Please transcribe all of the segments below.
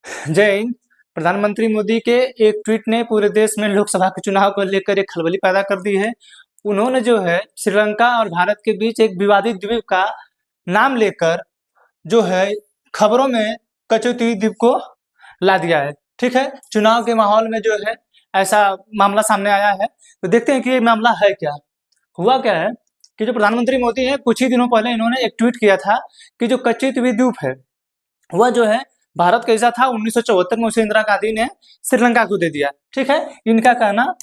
जय हिंद। प्रधानमंत्री मोदी के एक ट्वीट ने पूरे देश में लोकसभा के चुनाव को लेकर एक खलबली पैदा कर दी है। उन्होंने जो है श्रीलंका और भारत के बीच एक विवादित द्वीप का नाम लेकर जो है खबरों में कचौती द्वीप को ला दिया है। ठीक है, चुनाव के माहौल में जो है ऐसा मामला सामने आया है। तो देखते हैं कि ये मामला है क्या। हुआ क्या है कि जो प्रधानमंत्री मोदी है, कुछ ही दिनों पहले इन्होंने एक ट्वीट किया था कि जो कच्ची द्वीप है वह जो है भारत का हिस्सा था। 1974 में उसे इंदिरा गांधी ने श्रीलंका को दे दिया। ठीक है, इनका कहना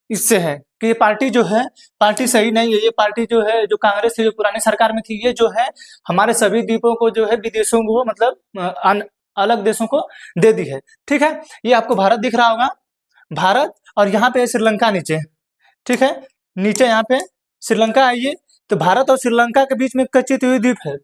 इससे है कि ये पार्टी जो है पार्टी सही नहीं है। ये पार्टी जो है जो कांग्रेस की जो पुरानी सरकार में थी, ये जो है हमारे सभी द्वीपों को जो है विदेशों को मतलब अलग देशों को दे दी है। ठीक है, ये आपको भारत दिख रहा होगा, भारत, और यहाँ पे श्रीलंका नीचे। ठीक है, नीचे यहाँ पे श्रीलंका आइए तो भारत और श्रीलंका के बीच में कच्ची द्वीप है,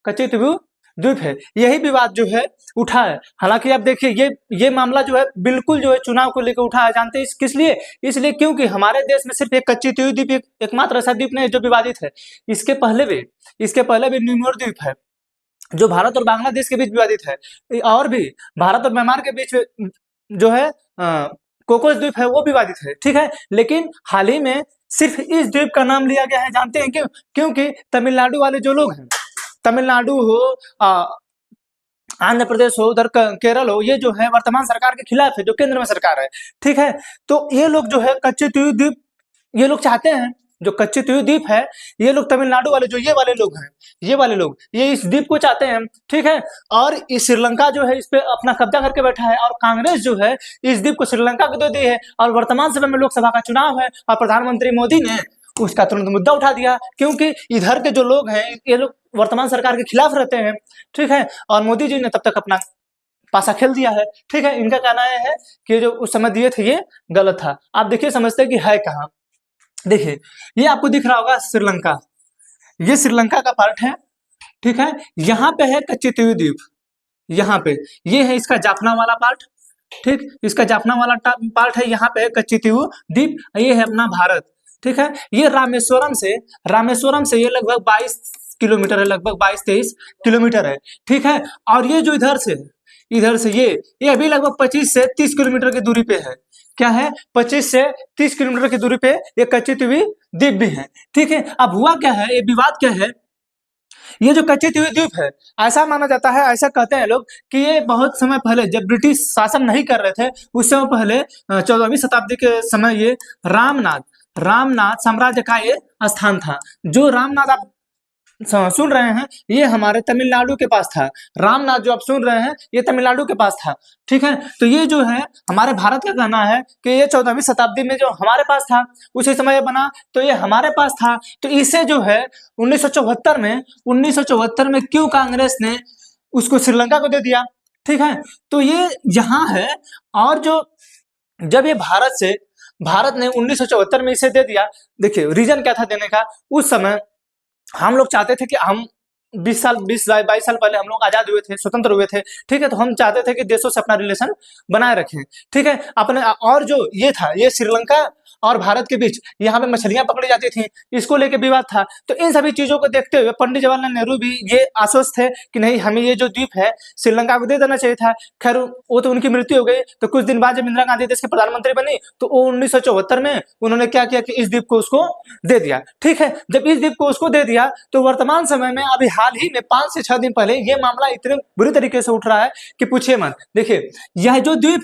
कच्ची द्वीप है। यही विवाद जो है उठा है। हालांकि आप देखिए ये मामला जो है बिल्कुल जो है चुनाव को लेकर उठा है। जानते हैं किस लिए? इसलिए क्योंकि हमारे देश में सिर्फ एक कच्ची द्वीप एकमात्र ऐसा द्वीप नहीं जो विवादित है। इसके पहले भी न्यूमोर द्वीप है जो भारत और बांग्लादेश के बीच विवादित है, और भी भारत और म्यांमार के बीच जो है कोकोस द्वीप है वो विवादित है। ठीक है, लेकिन हाल ही में सिर्फ इस द्वीप का नाम लिया गया है। जानते हैं क्यों? क्योंकि तमिलनाडु वाले जो लोग हैं, तमिलनाडु हो, आंध्र प्रदेश हो, उधर केरल हो, ये जो है वर्तमान सरकार के खिलाफ है, जो केंद्र में सरकार है। ठीक है, तो ये लोग जो है कच्चे द्वीप ये लोग चाहते हैं। जो कच्चे द्वीप है, ये लोग तमिलनाडु वाले जो ये वाले लोग हैं, ये इस द्वीप को चाहते हैं। ठीक है, और इस श्रीलंका जो है इस पे अपना कब्जा करके बैठा है, और कांग्रेस जो है इस द्वीप को श्रीलंका को दे दी है। और वर्तमान समय में लोकसभा का चुनाव है और प्रधानमंत्री मोदी ने उसका तुरंत मुद्दा उठा दिया, क्योंकि इधर के जो लोग हैं ये लोग वर्तमान सरकार के खिलाफ रहते हैं। ठीक है, और मोदी जी ने तब तक अपना पासा खेल दिया है। ठीक है, इनका कहना है कि जो उस समय दिए थे ये गलत था। आप देखिए, समझते कि है कहाँ। देखिए, ये आपको दिख रहा होगा श्रीलंका, ये श्रीलंका का पार्ट है। ठीक है, यहाँ पे है कच्ची द्वीप, यहाँ पे ये है इसका जाफना वाला पार्ट। ठीक, इसका जाफना वाला पार्ट है, यहाँ पे है कच्ची द्वीप, ये है अपना भारत। ठीक है, ये रामेश्वरम से ये लगभग 22 किलोमीटर है, लगभग 22-23 किलोमीटर है। ठीक है, और ये जो इधर से ये अभी लगभग 25 से 30 किलोमीटर की दूरी पे है। क्या है? 25 से 30 किलोमीटर की दूरी पे ये कच्ची द्वीप भी है। ठीक है, अब हुआ क्या है, ये विवाद क्या है? ये जो कच्ची द्वीप है, ऐसा माना जाता है, ऐसा कहते हैं लोग कि ये बहुत समय पहले जब ब्रिटिश शासन नहीं कर रहे थे उस समय पहले 14वीं शताब्दी के समय ये रामनाथ साम्राज्य का ये स्थान था। जो रामनाथ आप सुन रहे हैं ये हमारे तमिलनाडु के पास था। रामनाथ जो आप सुन रहे हैं ये तमिलनाडु के पास था। ठीक है, तो ये जो है हमारे भारत का कहना है कि ये 14वीं शताब्दी में जो हमारे पास था उसी समय बना, तो ये हमारे पास था। तो इसे जो है 1974 में क्यों कांग्रेस ने उसको श्रीलंका को दे दिया? ठीक है, तो ये यहाँ है। और जो जब ये भारत ने 1974 में इसे दे दिया, देखिए रीजन क्या था देने का। उस समय हम लोग चाहते थे कि हम 22 साल पहले हम लोग आजाद हुए थे, स्वतंत्र हुए थे। ठीक है, तो हम चाहते थे कि देशों से अपना रिलेशन बनाए रखें। ठीक है, अपने, और जो ये था ये श्रीलंका और भारत के बीच यहाँ पे मछलियां पकड़ी जाती थी, इसको लेके विवाद था। तो इन सभी चीजों को देखते हुए पंडित जवाहरलाल नेहरू भी ये आश्वस्त थे कि नहीं, हमें ये जो द्वीप है श्रीलंका को दे देना चाहिए था। खैर वो तो उनकी मृत्यु हो गई। तो कुछ दिन बाद जब इंदिरा गांधी देश के प्रधानमंत्री बनी तो वो 1974 में उन्होंने क्या किया कि इस द्वीप को उसको दे दिया। ठीक है, जब इस द्वीप को उसको दे दिया तो वर्तमान समय में अभी हाल ही में 5 से 6 दिन पहले ये मामला इतने बुरी तरीके से उठ रहा है कि पूछिए मत। देखिए, यह जो द्वीप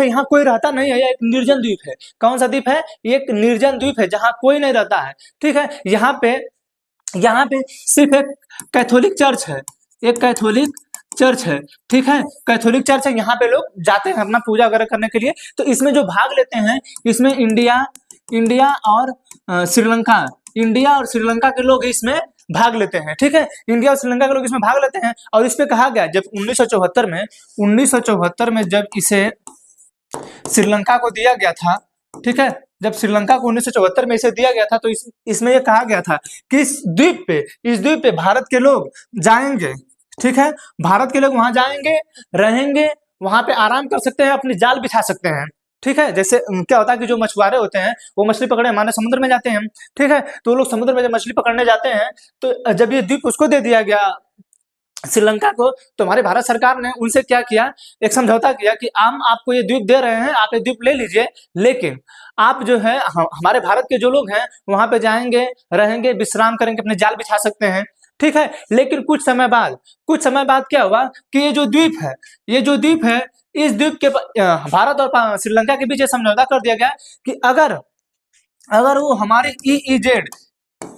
है यहाँ कोई रहता नहीं है, यह एक निर्जन द्वीप है। कौन सा द्वीप है? एक निर्जन द्वीप है जहां कोई नहीं रहता है। ठीक है, यहाँ पे सिर्फ एक कैथोलिक चर्च है, एक कैथोलिक चर्च है। ठीक है, कैथोलिक चर्च है, यहाँ पे लोग जाते हैं अपना पूजा वगैरह करने के लिए। तो इसमें जो भाग लेते हैं, इसमें इंडिया और श्रीलंका के लोग इसमें भाग लेते हैं। ठीक है, इंडिया और श्रीलंका के लोग इसमें भाग लेते हैं। और इस पे कहा गया जब 1974 में जब इसे श्रीलंका को दिया गया था। ठीक है, जब श्रीलंका को 1974 में इसे दिया गया था तो इसमें यह कहा गया था कि इस द्वीप पे भारत के लोग जाएंगे। ठीक है, भारत के लोग वहां जाएंगे, रहेंगे, वहां पे आराम कर सकते हैं, अपनी जाल बिछा सकते हैं। ठीक है, जैसे क्या होता है कि जो मछुआरे होते हैं वो मछली पकड़ने हमारे समुद्र में जाते हैं। ठीक है, तो वो लोग समुद्र में जब मछली पकड़ने जाते हैं तो जब ये द्वीप उसको दे दिया गया श्रीलंका को, तो हमारे भारत सरकार ने उनसे क्या किया, एक समझौता किया कि हम आपको ये द्वीप दे रहे हैं, आप ये द्वीप ले लीजिए, लेकिन आप जो है हमारे भारत के जो लोग हैं वहां पे जाएंगे, रहेंगे, विश्राम करेंगे, अपने जाल बिछा सकते हैं, ठीक है। लेकिन कुछ समय बाद क्या हुआ कि ये जो द्वीप है, इस द्वीप के भारत और श्रीलंका के बीच ये समझौता कर दिया गया कि अगर वो हमारे ईईजेड,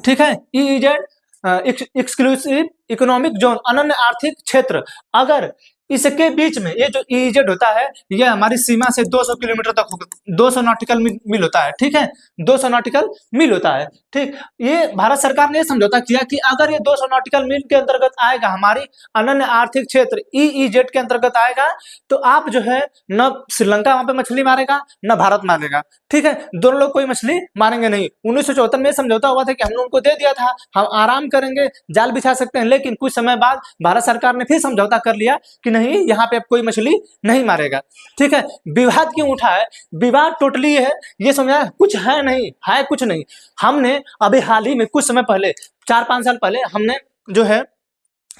ठीक है, ईईजेड एक्सक्लूसिव इकोनॉमिक जोन, अनन्य आर्थिक क्षेत्र, अगर इसके बीच में ये जो ईजेड होता है ये हमारी सीमा से 200 किलोमीटर तक होगा, 200 नॉटिकल मील होता है, ठीक है, 200 नॉटिकल मील होता है, ठीक। ये भारत सरकार ने समझौता किया कि अगर ये 200 नॉटिकल मील के अंतर्गत आएगा, हमारी अनन्य आर्थिक क्षेत्र ईईजेड के अंतर्गत आएगा, तो आप जो है न श्रीलंका वहां पे मछली मारेगा न भारत मारेगा, ठीक है, दोनों लोग कोई मछली मारेंगे नहीं। 1974 में समझौता हुआ था कि हमने उनको दे दिया था, हम आराम करेंगे, जाल बिछा सकते हैं, लेकिन कुछ समय बाद भारत सरकार ने फिर समझौता कर लिया कि नहीं, यहाँ पे अब कोई मछली नहीं मारेगा, ठीक है। विवाद क्यों उठा है? विवाद टोटली है, ये समझा, कुछ है नहीं, है कुछ नहीं। हमने अभी हाल ही में कुछ समय पहले, 4-5 साल पहले, हमने जो है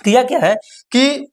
किया क्या है कि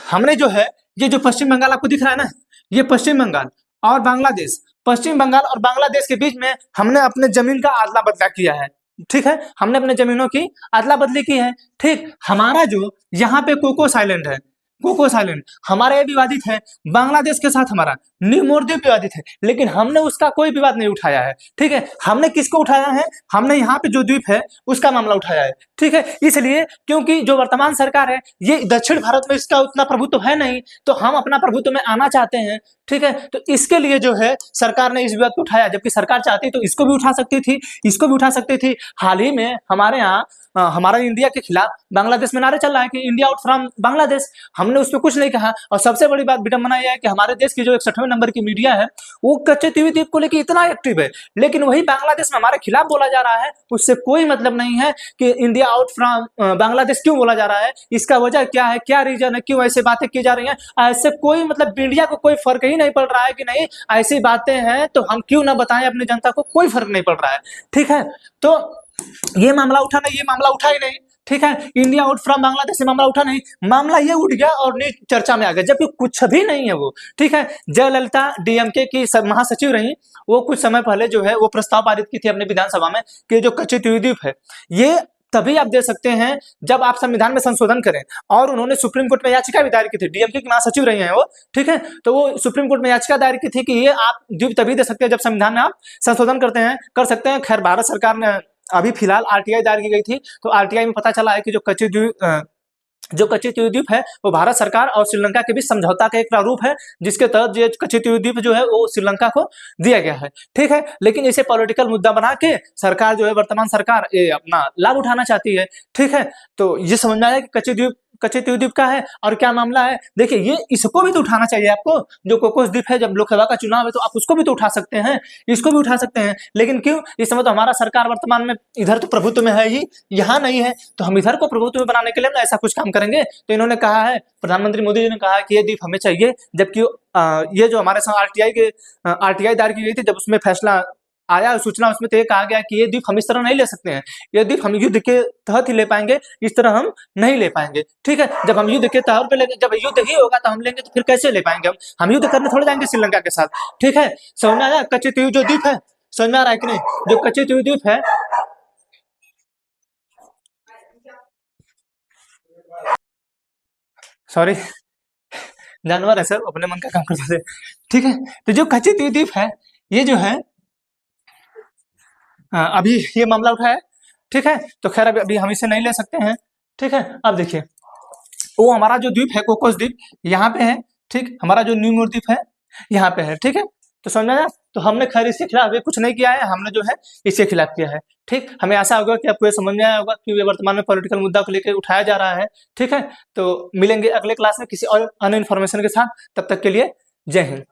हमने जो है ये जो पश्चिम बंगाल आपको दिख रहा है ना, ये पश्चिम बंगाल और बांग्लादेश, पश्चिम बंगाल और बांग्लादेश के बीच में हमने अपने जमीन का अदला बदला किया है, ठीक है, हमने अपने जमीनों की अदला बदली की है, ठीक। हमारा जो यहाँ पे कोकोस आइलैंड है, कोकोस आइलैंड हमारा ये विवादित है, बांग्लादेश के साथ हमारा न्यू मोरद्वीप विवादित है, लेकिन हमने उसका कोई विवाद नहीं उठाया है, ठीक है। हमने किसको उठाया है? हमने यहाँ पे जो द्वीप है उसका मामला उठाया है, ठीक है। इसलिए क्योंकि जो वर्तमान सरकार है ये दक्षिण भारत में इसका उतना प्रभुत्व है नहीं, तो हम अपना प्रभुत्व में आना चाहते हैं, ठीक है। तो इसके लिए जो है सरकार ने इस विवाद को उठाया, जबकि सरकार चाहती तो इसको भी उठा सकती थी, इसको भी उठा सकती थी। हाल ही में हमारे यहाँ हमारा इंडिया के खिलाफ बांग्लादेश में नारे चल रहा है कि इंडिया आउट फ्रॉम बांग्लादेश, हमने उस पर कुछ नहीं कहा। और सबसे बड़ी बात विडंबना यह है कि हमारे देश की जो 61वें नंबर की मीडिया है वो कच्चे द्वीप को लेकर इतना एक्टिव है, लेकिन वही बांग्लादेश में हमारे खिलाफ बोला जा रहा है, उससे कोई मतलब नहीं है कि इंडिया आउट फ्रॉम बांग्लादेश क्यों बोला जा रहा है, इसका वजह क्या है, क्या रीजन है, क्यों ऐसे बातें की जा रही हैं। ऐसे कोई मतलब मीडिया को कोई फर्क ही नहीं पड़ रहा है कि नहीं ऐसी बातें हैं तो हम क्यों ना बताएं अपनी जनता को, कोई फर्क नहीं पड़ रहा है, ठीक है। तो ये मामला उठा नहीं, ये मामला उठा ही नहीं, ठीक है। इंडिया आउट फ्रॉम बांग्लादेश से मामला उठा नहीं, मामला ये उठ गया और न्यूज चर्चा में आ गया, जबकि कुछ भी नहीं है वो, ठीक है। जयललिता डीएमके की महासचिव रही, वो कुछ समय पहले जो है वो प्रस्ताव पारित की थी अपने विधानसभा में कि जो कच्चे द्वीप है ये तभी आप दे सकते हैं जब आप संविधान में संशोधन करें, और उन्होंने सुप्रीम कोर्ट में याचिका भी दायर की थी, डीएमके की महासचिव रही हैं वो, ठीक है। तो वो सुप्रीम कोर्ट में याचिका दायर की थी कि ये आप द्वीप तभी दे सकते हैं जब संविधान में आप संशोधन कर सकते हैं। खैर भारत सरकार ने अभी फिलहाल आरटीआई दायर की गई थी, तो आरटीआई में पता चला है कि जो कच्चे द्वीप है वो भारत सरकार और श्रीलंका के बीच समझौता का एक प्रारूप है, जिसके तहत ये कच्चे द्वीप जो है वो श्रीलंका को दिया गया है, ठीक है। लेकिन इसे पॉलिटिकल मुद्दा बना के सरकार जो है, वर्तमान सरकार ये अपना लाभ उठाना चाहती है, ठीक है। तो ये समझना है कि कच्चे द्वीप का है और क्या मामला है। देखिए ये इसको भी तो उठाना चाहिए आपको, जो कोकोस द्वीप है, जब लोकसभा का चुनाव है तो आप उसको भी तो उठा सकते हैं, इसको भी उठा सकते हैं, लेकिन क्यों, इस समय तो हमारा सरकार वर्तमान में इधर तो प्रभुत्व में है ही, यहाँ नहीं है, तो हम इधर को प्रभुत्व में बनाने के लिए ना ऐसा कुछ काम करेंगे। तो इन्होंने कहा है, प्रधानमंत्री मोदी जी ने कहा है कि ये द्वीप हमें चाहिए, जबकि ये जो हमारे साथ आरटीआई दायर की गई थी, जब उसमें फैसला आया सूचना, उसमें तो ये कहा गया कि ये द्वीप हम इस तरह नहीं ले सकते हैं, ये द्वीप हम युद्ध के तहत ही ले पाएंगे, इस तरह हम नहीं ले पाएंगे, ठीक है। जब हम युद्ध के तहत पे लेंगे, जब युद्ध ही होगा तो हम लेंगे, तो फिर कैसे ले पाएंगे हम युद्ध करने थोड़े जाएंगे श्रीलंका के साथ, ठीक है। समझ में आया कच्चे जो द्वीप है, समझ में आ रहा है कि नहीं? जो कच्चे द्वीप है, सॉरी जानवर है सर, अपने मन का काम करते थे, ठीक है। तो जो कच्चे द्वीप है ये जो है अभी ये मामला उठा है, ठीक है। तो खैर अभी हम इसे नहीं ले सकते हैं, ठीक है। अब देखिए वो हमारा जो द्वीप है कोकोस द्वीप यहाँ पे है, ठीक, हमारा जो न्यू मोरद्वीप है यहाँ पे है, ठीक है। तो समझ में, तो हमने खैर इसके खिलाफ कुछ नहीं किया है, हमने जो है इसके खिलाफ किया है, ठीक। हमें आशा होगा कि आपको ये समझ में आया होगा कि ये वर्तमान में पॉलिटिकल मुद्दा को लेकर उठाया जा रहा है, ठीक है। तो मिलेंगे अगले क्लास में किसी और अन्य इन्फॉर्मेशन के साथ, तब तक के लिए जय हिंद।